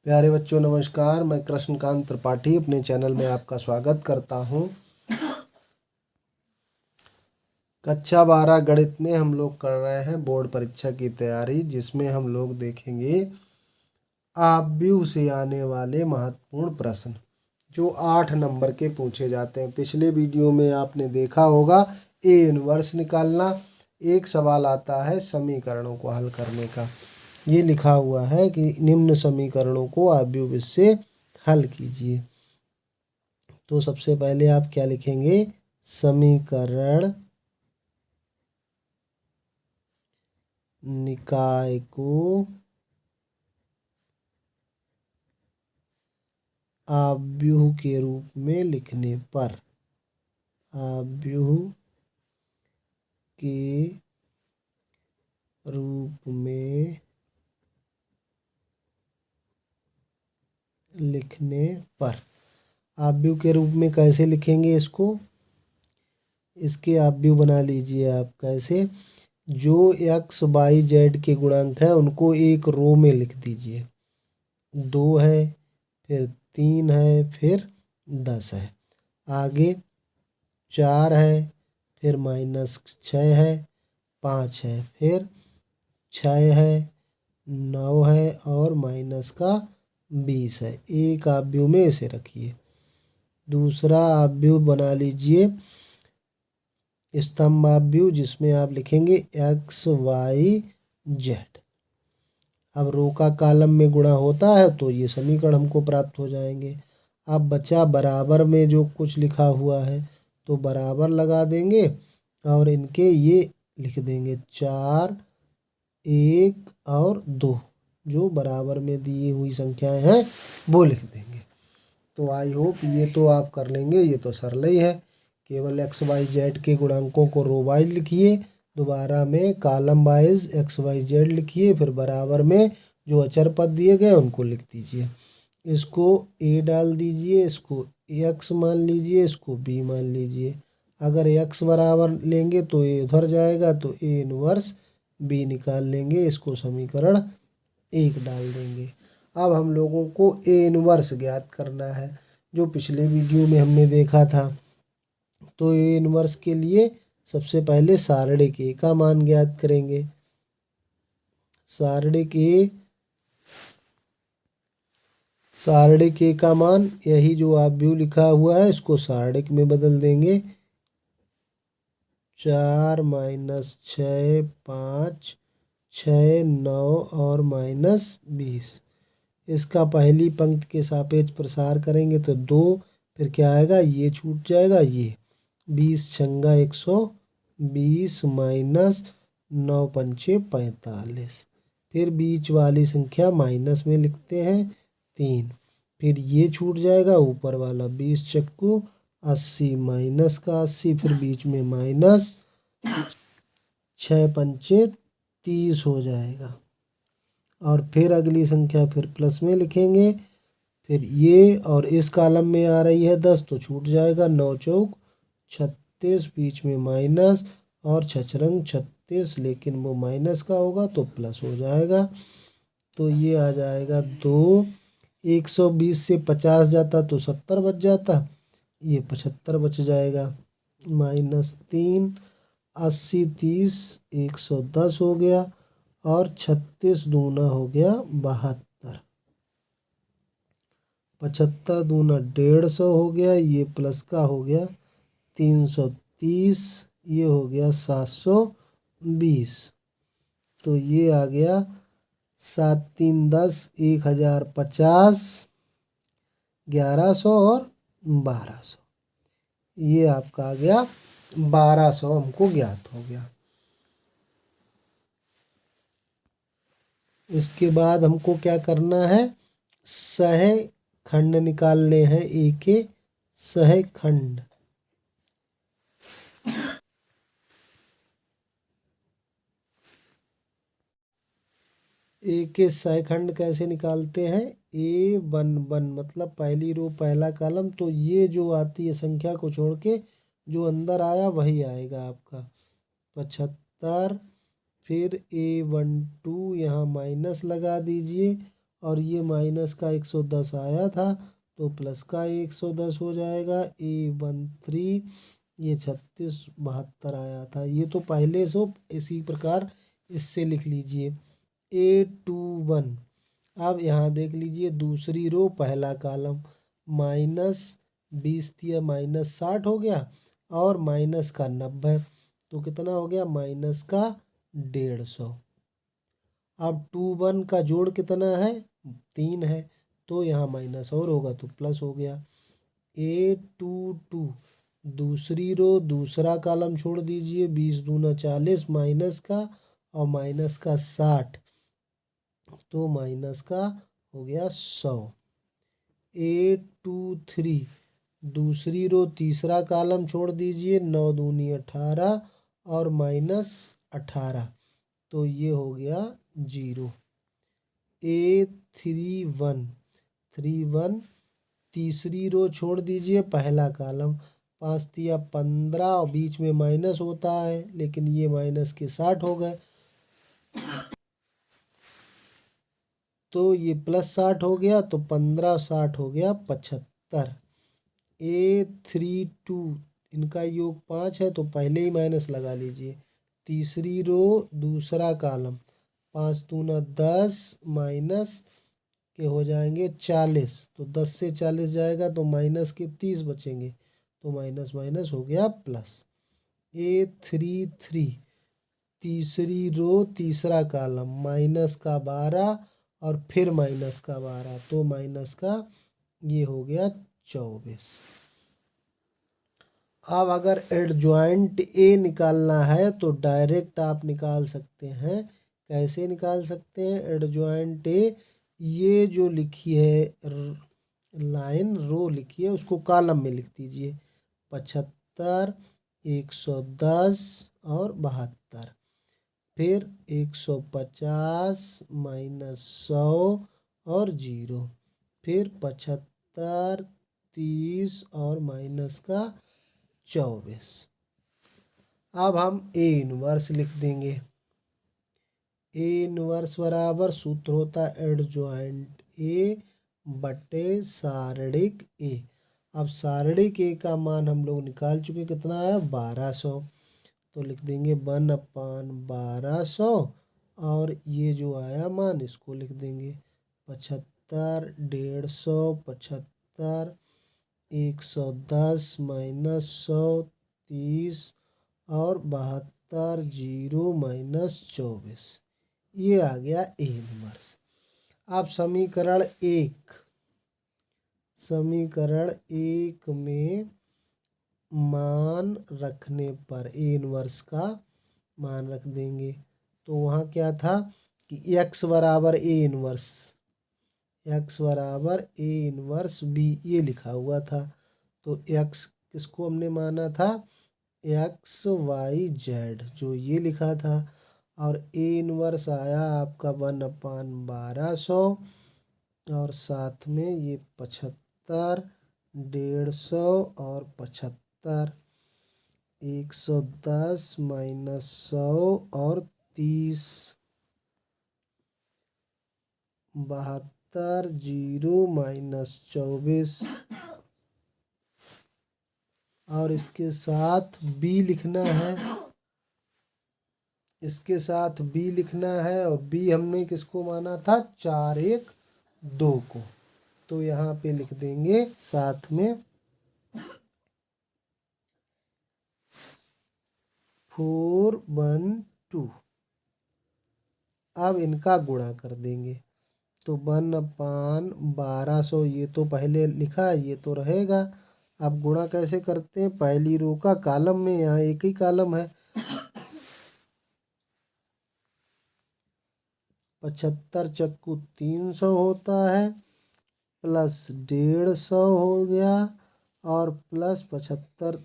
प्यारे बच्चों नमस्कार। मैं कृष्णकांत त्रिपाठी अपने चैनल में आपका स्वागत करता हूं। कक्षा 12 गणित में हम लोग कर रहे हैं बोर्ड परीक्षा की तैयारी, जिसमें हम लोग देखेंगे आव्यूह से आने वाले महत्वपूर्ण प्रश्न जो 8 नंबर के पूछे जाते हैं। पिछले वीडियो में आपने देखा होगा ए इनवर्स निकालना। एक सवाल आता है समीकरणों को हल करने का। ये लिखा हुआ है कि निम्न समीकरणों को आव्यूह से हल कीजिए। तो सबसे पहले आप क्या लिखेंगे? समीकरण निकाय को आव्यूह के रूप में लिखने पर, आव्यूह के रूप में लिखने पर, आव्यूह के रूप में कैसे लिखेंगे इसको? इसके आव्यूह बना लीजिए आप। कैसे? जो x y z के गुणांक है उनको एक रो में लिख दीजिए। 2 है, फिर 3 है, फिर 10 है। आगे 4 है, फिर -6 है, 5 है, फिर 6 है, 9 है और -20 है। एक आव्यूह में इसे रखिए। दूसरा आव्यूह बना लीजिए स्तंभ आव्यूह, जिसमें आप लिखेंगे x y z। अब रो का कॉलम में गुणा होता है तो ये समीकरण हमको प्राप्त हो जाएंगे। अब बचा बराबर में जो कुछ लिखा हुआ है तो बराबर लगा देंगे और इनके ये लिख देंगे 4, 1 और 2, जो बराबर में दी हुई संख्याएं हैं वो लिख देंगे। तो आई होप ये तो आप कर लेंगे। ये तो सरल ही है। केवल x y z के गुणांकों को रो वाइज लिखिए, दोबारा में column wise x y z लिखिए, फिर बराबर में जो अचर पद दिए गए उनको लिख दीजिए। इसको a डाल दीजिए, इसको x मान लीजिए, इसको b मान लीजिए। अगर x बराबर लेंगे तो a उधर जाएगा, तो a इनवर्स b निकाल लेंगे। इसको समीकरण 1 डाल देंगे। अब हम लोगों को a इनवर्स ज्ञात करना है, जो पिछले वीडियो में हमने देखा था। तो ए इनवर्स के लिए सबसे पहले सारणिक ए का मान ज्ञात करेंगे। सारणिक ए का मान, यही जो आव्यूह लिखा हुआ है इसको सारणिक में बदल देंगे। 4 -6 5 6 9 और -20। इसका पहली पंक्ति के सापेक्ष प्रसार करेंगे तो 2, फिर क्या आएगा? ये छूट जाएगा। ये 20 छंगा 120 -9 पंचे 45। फिर बीच वाली संख्या माइनस में लिखते हैं 3, फिर ये छूट जाएगा। ऊपर वाला 20 चक्कू 80 माइनस का 80, फिर बीच में माइनस 6 पंचे 30 हो जाएगा। और फिर अगली संख्या फिर प्लस में लिखेंगे। फिर ये और इस कॉलम में आ रही है 10 तो छूट जाएगा। 9 चौक 36, बीच में माइनस और 6 36, लेकिन वो माइनस का होगा तो प्लस हो जाएगा। तो ये आ जाएगा 2। 120 से 50 जाता तो 70 बच जाता, ये 75 बच जाएगा। -3 80 30 110 हो गया और 36 दूना हो गया 72। 75 दूना 150 हो गया, ये प्लस का हो गया 330, ये हो गया 720। तो ये आ गया 7 3 10 1050 1100 और 1200। ये आपका आ गया 1200, हमको ज्ञात हो गया। इसके बाद हमको क्या करना है? सह खंड निकालने हैं ए के सह खंड। ए के सह खंड कैसे निकालते हैं? A11 मतलब पहली रो पहला कॉलम, तो ये जो आती है संख्या को छोड़ के जो अंदर आया वही आएगा आपका 75। फिर A12 यहाँ माइनस लगा दीजिए और ये माइनस का 110 आया था तो प्लस का 110 हो जाएगा। A13 ये 3672 आया था। ये तो पहले से इसी प्रकार इससे लिख लीजिए। A21 अब यहाँ देख लीजिए दूसरी रो पहला कॉलम -20 दिया -60 हो गया और माइनस का 90 तो कितना हो गया माइनस का 150। अब 21 का जोड़ कितना है 3 है तो यहाँ माइनस और होगा तो प्लस हो गया। A22 दूसरी रो दूसरा कॉलम छोड़ दीजिए 20 दूना 40 माइनस का और माइनस का 60 तो माइनस का हो गया 100। A23 दूसरी रो तीसरा कॉलम छोड़ दीजिए 9 दूनी 18 और माइनस 18 तो ये हो गया 0। A31 तीसरी रो छोड़ दीजिए पहला कॉलम 5 दिया 15 और बीच में माइनस होता है लेकिन ये माइनस के 60 हो गए तो ये +60 हो गया तो 15 60 हो गया 75। A32 इनका योग 5 है तो पहले ही माइनस लगा लीजिए। तीसरी रो दूसरा कॉलम 5 दूना 10 माइनस के हो जाएंगे 40 तो 10 से 40 जाएगा तो माइनस के 30 बचेंगे तो माइनस माइनस हो गया प्लस। A33 तीसरी रो तीसरा कॉलम माइनस का 12 और फिर माइनस का 12 तो माइनस का ये हो गया 24। अब अगर एडजॉइंट ए निकालना है तो डायरेक्ट आप निकाल सकते हैं। कैसे निकाल सकते हैं एडजॉइंट ए? ये जो लिखी है लाइन रो लिखी है उसको कॉलम में लिख दीजिए 75 110 और 72 फिर 150 -100 और 0 फिर 75 30 और माइनस का 24। अब हम ए इनवर्स लिख देंगे। ए इनवर्स बराबर सूत्र होता है एडजॉइंट ए बटे सारणिक ए। अब सारणिक ए का मान हम लोग निकाल चुके कितना है 1200 तो लिख देंगे 1/1200 और ये जो आया मान इसको लिख देंगे 75 150 75 110 -100 30 और 72 0 -24 ये आ गया ए इनवर्स। अब समीकरण एक में मान रखने पर ए इनवर्स का मान रख देंगे तो वहाँ क्या था कि x बराबर ए इनवर्स बी ये लिखा हुआ था तो x किसको हमने माना था XYZ जो ये लिखा था और ए इनवर्स आया आपका 1/1200 और साथ में ये 75 150 और 75 110 -100 और 30 72 0 -24 और इसके साथ बी लिखना है और बी हमने किसको माना था 412 को तो यहाँ पे लिख देंगे साथ में 412। अब इनका गुणा कर देंगे तो 1/1200 ये तो पहले लिखा है ये तो रहेगा। अब गुणा कैसे करते हैं पहली रो का कॉलम में यहाँ एक ही कॉलम है 75 चक्कू 300 होता है प्लस 150 हो गया और प्लस 75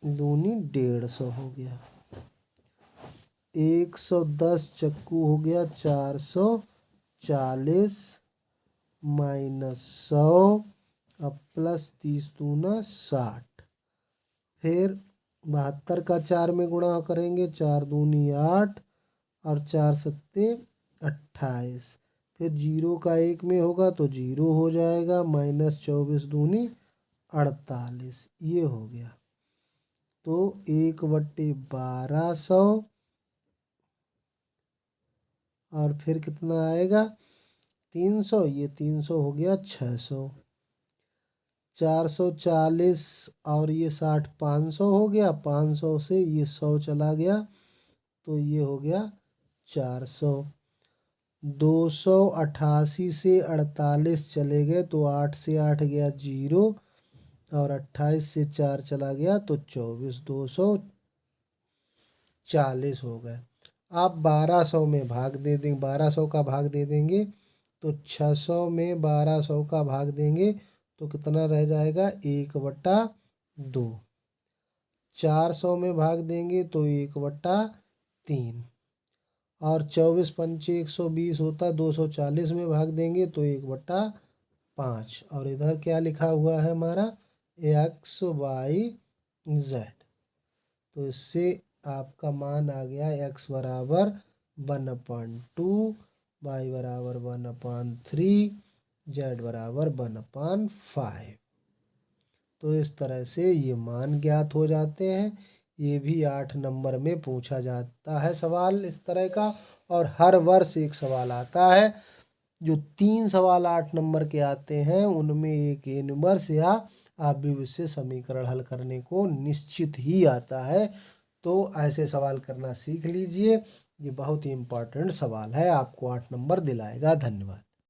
दूनी 150 हो गया 110 चक्कू हो गया 440 -100 अब प्लस 30 दूना 60 फिर 72 का 4 में गुणा करेंगे 4 दूनी 8 और 4 सत्ते 28 फिर 0 का 1 में होगा तो 0 हो जाएगा, -24 दूनी 48, ये हो गया। तो 1/1200 और फिर कितना आएगा 300, ये 300 हो गया 600, 440 और ये 60 500 हो गया, 500 से ये 100 चला गया तो ये हो गया 400, 288 से 48 चले गए तो 8 से 8 गया 0 और 28 से 4 चला गया तो 24, 240 हो गए। आप 1200 में भाग दे देंगे, 1200 का भाग दे देंगे तो 600 में 1200 का भाग देंगे तो कितना रह जाएगा 1/2, 400 में भाग देंगे तो 1/3 और 24 पंचे 120 होता है, 240 में भाग देंगे तो 1/5 और इधर क्या लिखा हुआ है हमारा XYZ। तो इससे आपका मान आ गया x बराबर 1/2, y बराबर 1/3, z बराबर 1/5। तो इस तरह से ये मान ज्ञात हो जाते हैं। ये भी 8 नंबर में पूछा जाता है सवाल इस तरह का, और हर वर्ष एक सवाल आता है। जो 3 सवाल 8 नंबर के आते हैं उनमें एक इनवर्स या आव्यूह समीकरण हल करने को निश्चित ही आता है। तो ऐसे सवाल करना सीख लीजिए, ये बहुत ही इम्पोर्टेंट सवाल है, आपको 8 नंबर दिलाएगा। धन्यवाद।